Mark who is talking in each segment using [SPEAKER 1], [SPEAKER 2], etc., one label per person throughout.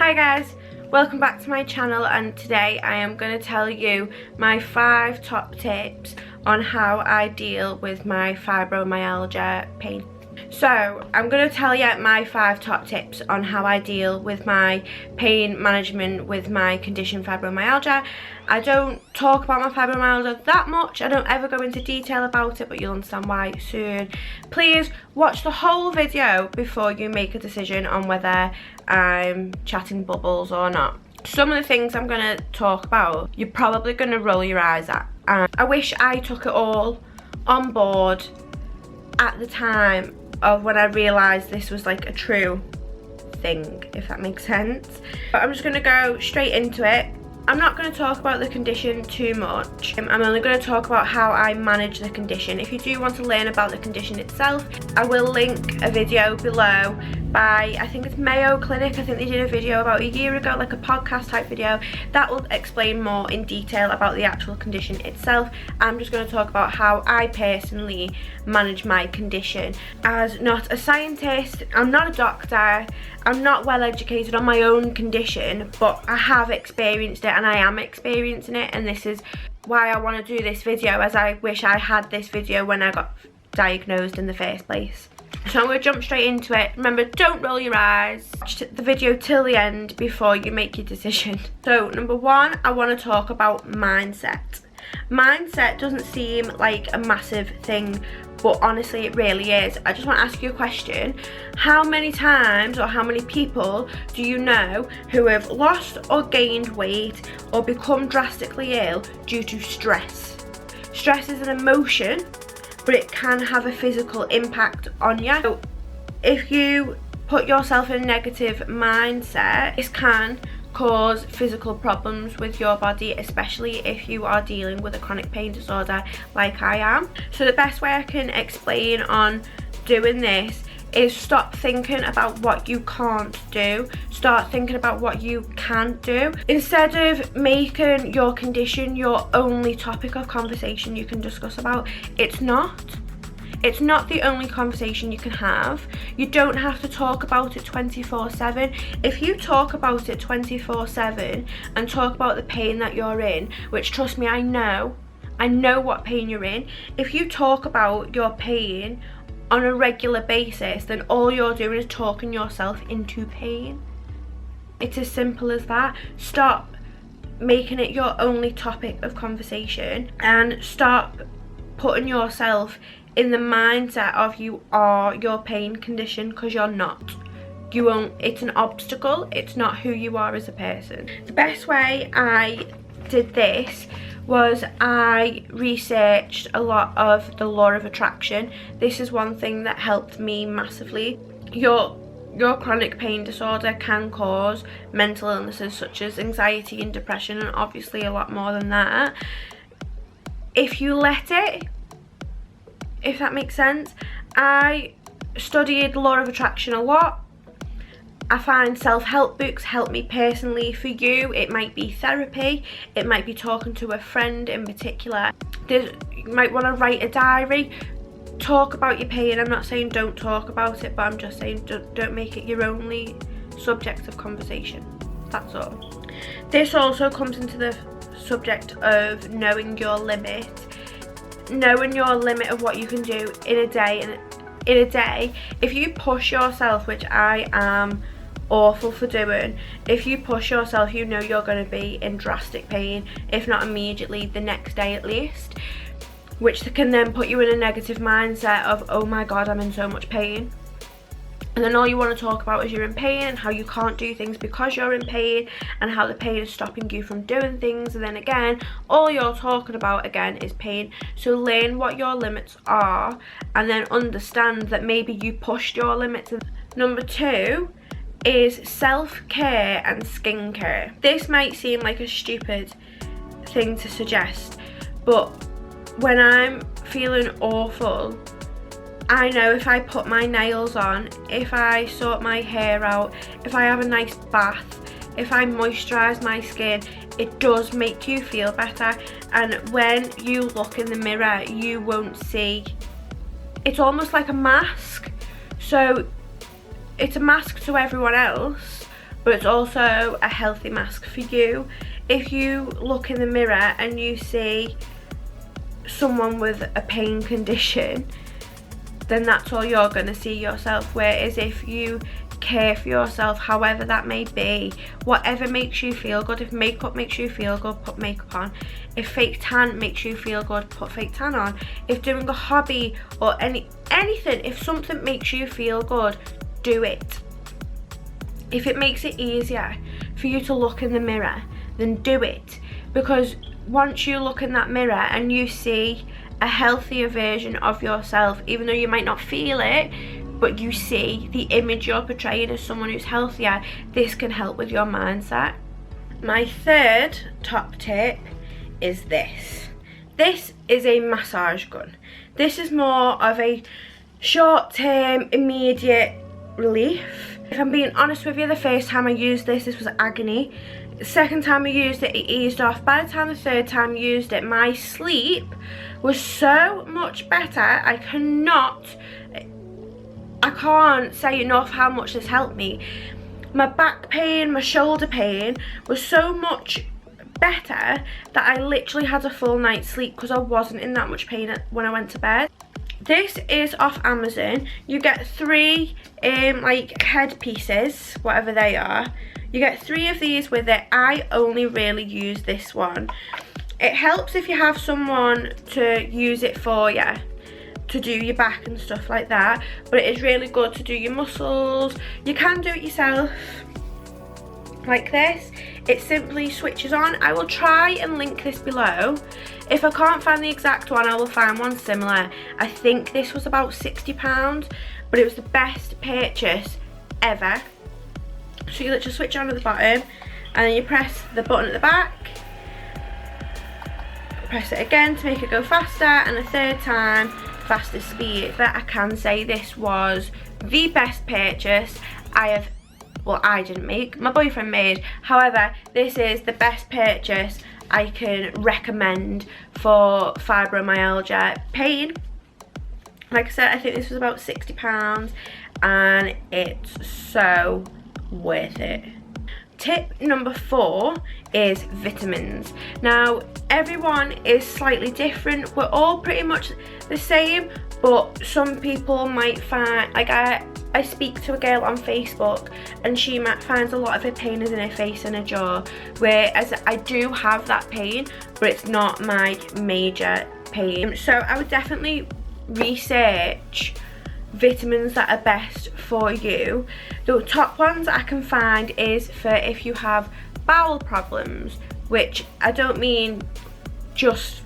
[SPEAKER 1] Hi guys, welcome back to my channel, and today I am going to tell you my 5 top tips on how I deal with my fibromyalgia pain. So I'm going to tell you my 5 top tips on how I deal with my pain management with my condition fibromyalgia. I don't talk about my fibromyalgia that much, I don't ever go into detail about it, but you'll understand why soon. Please watch the whole video before you make a decision on whether I'm chatting bubbles or not. Some of the things I'm going to talk about, you're probably going to roll your eyes at. And I wish I took it all on board at the time of when I realised this was like a true thing, if that makes sense. But I'm just going to go straight into it. I'm not going to talk about the condition too much. I'm only going to talk about how I manage the condition. If you do want to learn about the condition itself, I will link a video below by, I think it's Mayo Clinic. I think they did a video about a year ago, like a podcast type video, that will explain more in detail about the actual condition itself. I'm just going to talk about how I personally manage my condition. As not a scientist, I'm not a doctor, I'm not well educated on my own condition, but I have experienced it and I am experiencing it, and this is why I want to do this video, as I wish I had this video when I got diagnosed in the first place. So I'm going to jump straight into it. Remember, don't roll your eyes. Watch the video till the end before you make your decision. So number 1, I want to talk about mindset. Mindset doesn't seem like a massive thing, but honestly it really is. I just want to ask you a question. How many times or how many people do you know who have lost or gained weight or become drastically ill due to stress? Stress is an emotion, but it can have a physical impact on you. So if you put yourself in a negative mindset, this can cause physical problems with your body, especially if you are dealing with a chronic pain disorder like I am. So the best way I can explain on doing this is stop thinking about what you can't do, start thinking about what you can do. Instead of making your condition your only topic of conversation you can discuss about, it's not the only conversation you can have. You don't have to talk about it 24/7. If you talk about it 24/7 and talk about the pain that you're in, which trust me, I know what pain you're in. If you talk about your pain on a regular basis, then all you're doing is talking yourself into pain. It's as simple as that. Stop making it your only topic of conversation and stop putting yourself in the mindset of you are your pain condition, because you're not. You won't. It's an obstacle, it's not who you are as a person. The best way I did this was I researched a lot of the law of attraction. This is one thing that helped me massively. Your chronic pain disorder can cause mental illnesses such as anxiety and depression, and obviously a lot more than that. If you let it, if that makes sense. I studied law of attraction a lot. I find self-help books help me personally. For you, it might be therapy, it might be talking to a friend in particular. You might want to write a diary, talk about your pain. I'm not saying don't talk about it, but I'm just saying don't make it your only subject of conversation. That's all. This also comes into the subject of knowing your limit. Knowing your limit of what you can do in a day, and in a day, if you push yourself, which I am awful for doing, if you push yourself, you know you're going to be in drastic pain, if not immediately, the next day at least, which can then put you in a negative mindset of, oh my god, I'm in so much pain. And then all you want to talk about is you're in pain and how you can't do things because you're in pain, and how the pain is stopping you from doing things. And then again, all you're talking about again is pain. So learn what your limits are and then understand that maybe you pushed your limits. Number 2 is self-care and skincare. This might seem like a stupid thing to suggest, but when I'm feeling awful, I know if I put my nails on, if I sort my hair out, if I have a nice bath, if I moisturise my skin, it does make you feel better. And when you look in the mirror, you won't see. It's almost like a mask. So it's a mask to everyone else, but it's also a healthy mask for you. If you look in the mirror and you see someone with a pain condition, then that's all you're going to see yourself. Whereas if you care for yourself, however that may be, whatever makes you feel good, if makeup makes you feel good, put makeup on. If fake tan makes you feel good, put fake tan on. If doing a hobby or anything, if something makes you feel good, do it. If it makes it easier for you to look in the mirror, then do it. Because once you look in that mirror and you see a healthier version of yourself, even though you might not feel it, but you see the image you're portraying as someone who's healthier, this can help with your mindset. My third top tip is this. This is a massage gun. This is more of a short-term, immediate relief. If I'm being honest with you, the first time I used this was agony. The second time I used it, it eased off. By the time the third time I used it, my sleep was so much better. I can't say enough how much this helped me. My back pain, my shoulder pain was so much better that I literally had a full night's sleep because I wasn't in that much pain when I went to bed. This is off Amazon. You get 3 like head pieces, whatever they are. You get 3 of these with it. I only really use this one. It helps if you have someone to use it for you, to do your back and stuff like that, but it is really good to do your muscles. You can do it yourself like this. It simply switches on. I will try and link this below. If I can't find the exact one, I will find one similar. I think this was about £60, but it was the best purchase ever. So you literally switch on at the bottom and then you press the button at the back, press it again to make it go faster, and a third time faster speed. But I can say this was the best purchase I didn't make, my boyfriend made. However, this is the best purchase I can recommend for fibromyalgia pain. Like I said, I think this was about £60 and it's so worth it. Tip number 4 is vitamins. Now, everyone is slightly different. We're all pretty much the same, but some people might find, like I speak to a girl on Facebook and she might find a lot of her pain is in her face and her jaw, whereas I do have that pain, but it's not my major pain. So I would definitely research vitamins that are best for you. The top ones I can find is for if you have bowel problems, which I don't mean just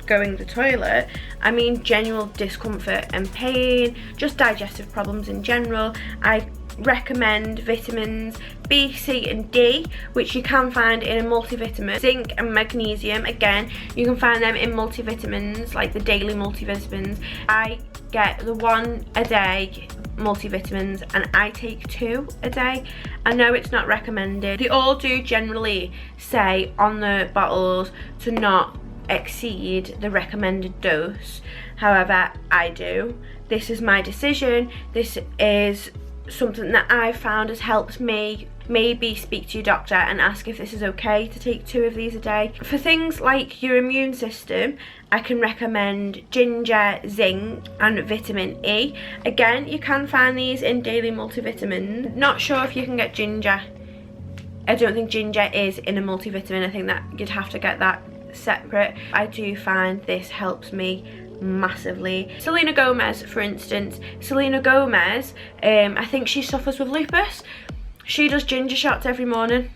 [SPEAKER 1] going to the toilet, I mean general discomfort and pain, just digestive problems in general. I recommend vitamins B, C and D, which you can find in a multivitamin. Zinc and magnesium, again, you can find them in multivitamins, like the daily multivitamins. I get the 1 a day multivitamins and I take 2 a day. I know it's not recommended. They all do generally say on the bottles to not exceed the recommended dose. However, I do. This is my decision. This is something that I found has helped me. Maybe speak to your doctor and ask if this is okay to take 2 of these a day. For things like your immune system, I can recommend ginger, zinc and vitamin E. Again, you can find these in daily multivitamins. Not sure if you can get ginger. I don't think ginger is in a multivitamin. I think that you'd have to get that separate. I do find this helps me massively. Selena Gomez, for instance. Selena Gomez, I think she suffers with lupus. She does ginger shots every morning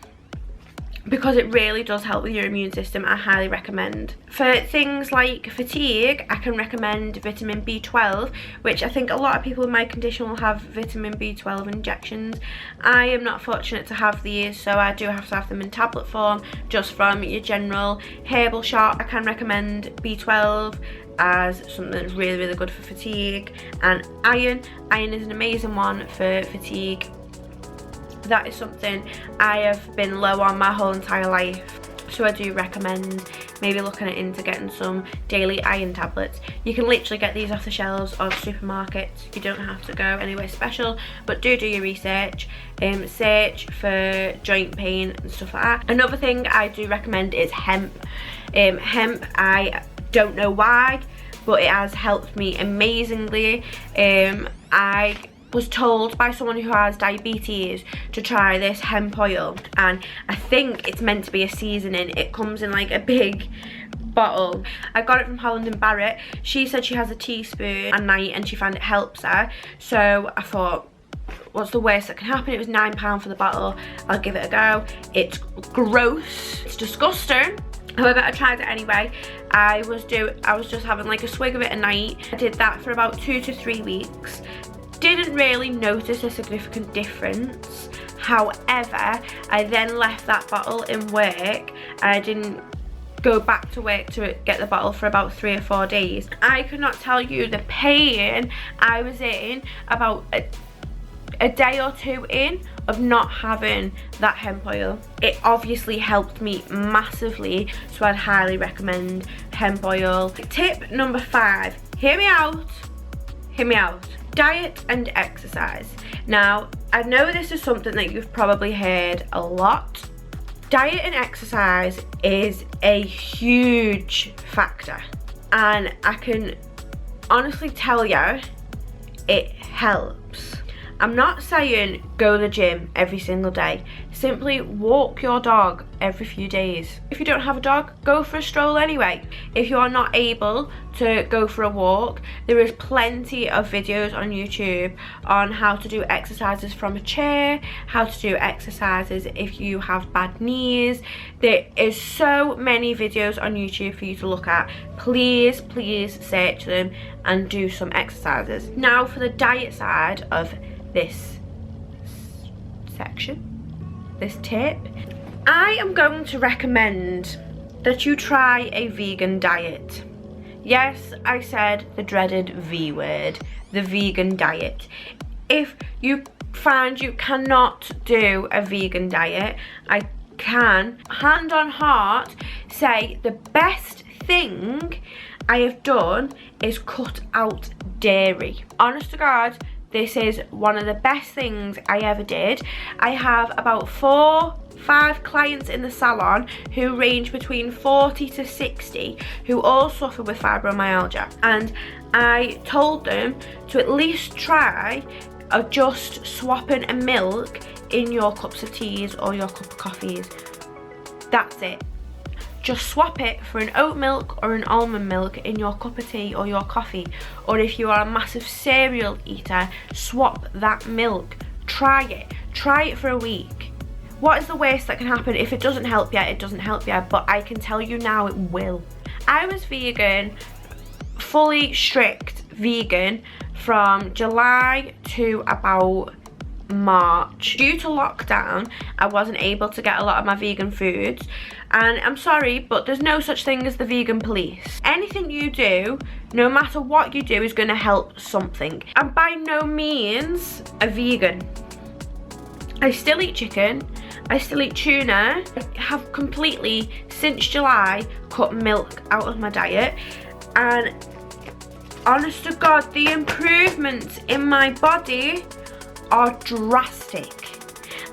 [SPEAKER 1] because it really does help with your immune system. I highly recommend. For things like fatigue, I can recommend vitamin B12, which I think a lot of people with my condition will have vitamin B12 injections. I am not fortunate to have these, so I do have to have them in tablet form, just from your general herbal shop. I can recommend B12 as something that's really, really good for fatigue. And iron. Iron is an amazing one for fatigue. That is something I have been low on my whole entire life. So I do recommend maybe looking into getting some daily iron tablets. You can literally get these off the shelves of supermarkets. You don't have to go anywhere special, but do your research. Search for joint pain and stuff like that. Another thing I do recommend is hemp. Hemp, I don't know why, but it has helped me amazingly. I was told by someone who has diabetes to try this hemp oil, and I think it's meant to be a seasoning. It comes in like a big bottle. I got it from Holland & Barrett. She said she has a teaspoon at night and she found it helps her, so I thought, what's the worst that can happen? It was £9 for the bottle. I'll give it a go. It's gross, it's disgusting. However, I tried it anyway. I was just having like a swig of it a night. I did that for about 2 to 3 weeks. Didn't really notice a significant difference. However, I then left that bottle in work. I didn't go back to work to get the bottle for about 3 or 4 days. I could not tell you the pain I was in about a day or two in of not having that hemp oil. It obviously helped me massively, so I'd highly recommend hemp oil. Tip number 5, hear me out, diet and exercise. Now, I know this is something that you've probably heard a lot. Diet and exercise is a huge factor, and I can honestly tell you it helps. I'm not saying go to the gym every single day. Simply walk your dog every few days. If you don't have a dog, go for a stroll anyway. If you are not able to go for a walk, there is plenty of videos on YouTube on how to do exercises from a chair, how to do exercises if you have bad knees. There is so many videos on YouTube for you to look at. Please search them and do some exercises. Now for the diet side of this section, this tip, I am going to recommend that you try a vegan diet. Yes, I said the dreaded V word, the vegan diet. If you find you cannot do a vegan diet, I can, hand on heart, say the best thing I have done is cut out dairy. Honest to God, this is one of the best things I ever did. I have about 4-5 clients in the salon who range between 40 to 60 who all suffer with fibromyalgia, and I told them to at least try just swapping a milk in your cups of teas or your cup of coffees. That's it. Just swap it for an oat milk or an almond milk in your cup of tea or your coffee. Or if you are a massive cereal eater, swap that milk. Try it for a week. What is the worst that can happen? If it doesn't help you, it doesn't help you, but I can tell you now it will. I was vegan, fully strict vegan, from July to about March. Due to lockdown, I wasn't able to get a lot of my vegan foods, and I'm sorry, but there's no such thing as the vegan police. Anything you do, no matter what you do, is going to help something. I'm by no means a vegan. I still eat chicken, I still eat tuna. I have completely, since July, cut milk out of my diet, and honest to God, the improvements in my body are drastic.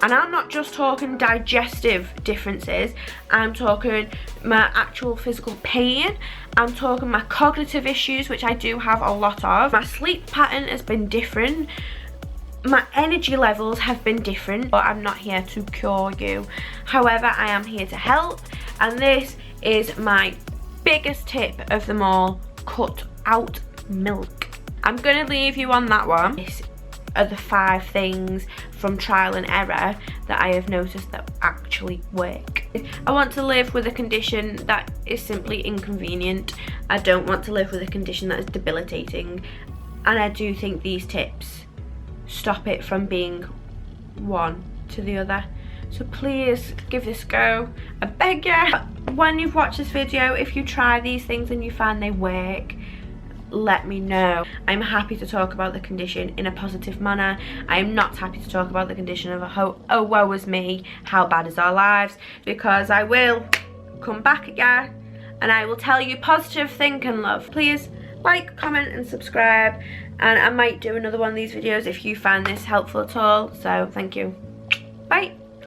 [SPEAKER 1] And I'm not just talking digestive differences, I'm talking my actual physical pain, I'm talking my cognitive issues, which I do have a lot of. My sleep pattern has been different, my energy levels have been different, but I'm not here to cure you. However, I am here to help, and this is my biggest tip of them all: cut out milk. I'm gonna leave you on that one. This are the 5 things from trial and error that I have noticed that actually work. I want to live with a condition that is simply inconvenient. I don't want to live with a condition that is debilitating, and I do think these tips stop it from being one to the other. So please give this a go. I beg you. When you've watched this video, if you try these things and you find they work, let me know. I'm happy to talk about the condition in a positive manner. I am not happy to talk about the condition of oh woe is me, how bad is our lives, because I will come back again, and I will tell you positive thinking, love. Please like, comment and subscribe, and I might do another one of these videos if you find this helpful at all. So thank you.